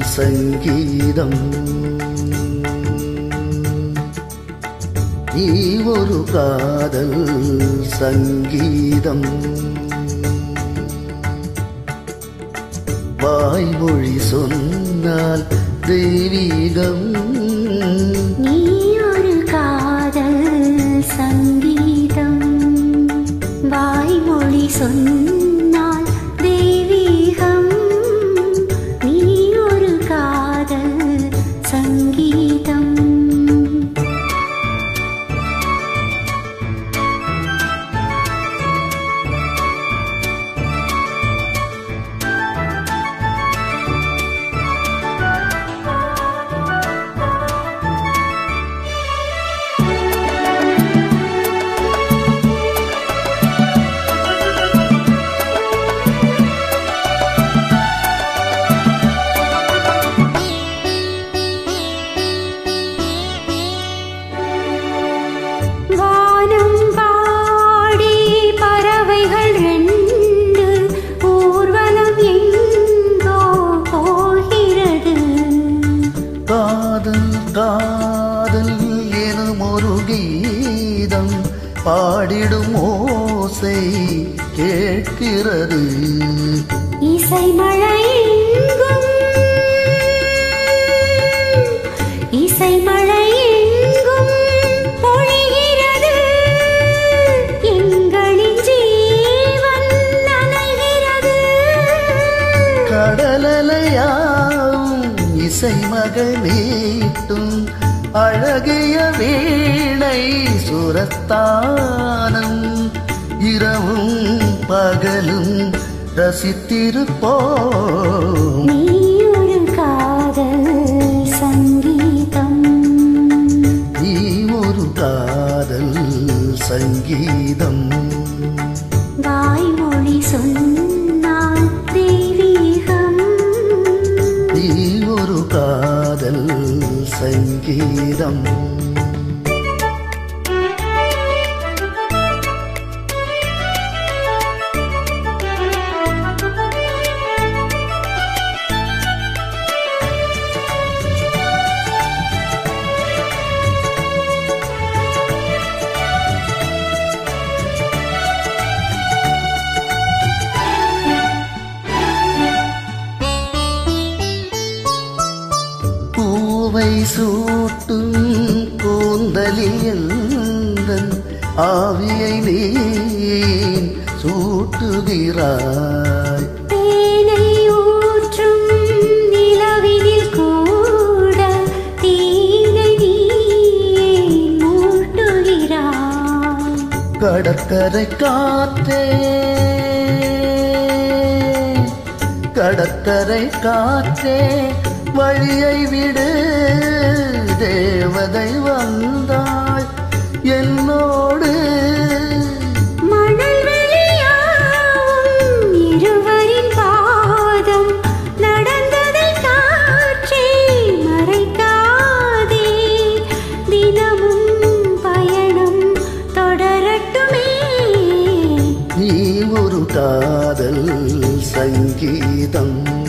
சங்கீதம். நீ ஒரு காதல் சங்கீதம். வாய்மொழி சொன்னால் தெய்வீகம். நீ ஒரு காதல் சங்கீதம். வாய்மொழி சொன்னால் தெய்வீகம். நீ ஒரு காதல் சங்கீதம். காதல் எனும் ஒரு கீதம் பாடிடும் ஓசை கேட்கிறது. இசை மழை எங்கும், இசை மழை எங்கும் பொழிகிறது. எங்களின் ஜீவன் நனைகிறது. கடலலையாவும் இசை மகள் மீட்டும் அழகிய வீணை சுரஸ்தானம். இரவும் பகலும் ரசித்திருப்போம். நீ ஒரு காதல் சங்கீதம். நீ ஒரு காதல் சங்கீதம். வாய்மொழி சொன்னால் தெய்வீகம். நீ ஒரு காதல் சங்கீதம். பூவை சூட்டும் கூந்தலில் எந்தன் ஆவியை நீ சூட்டுகிறாய். தேனை ஊற்றும் நிலவினில் கூட தீனை நீ மூட்டுகிறாய். கடற்கரை காற்றே, கடற்கரை காற்றே வழியை விடு. தேவதை வந்தாள் என்னோடு. மணல் வெளியாகும் இருவரின் பாதம் நடந்ததை காற்றே மறைக்காதே. தினமும் பயணம் தொடரட்டுமே. நீ ஒரு காதல் சங்கீதம்.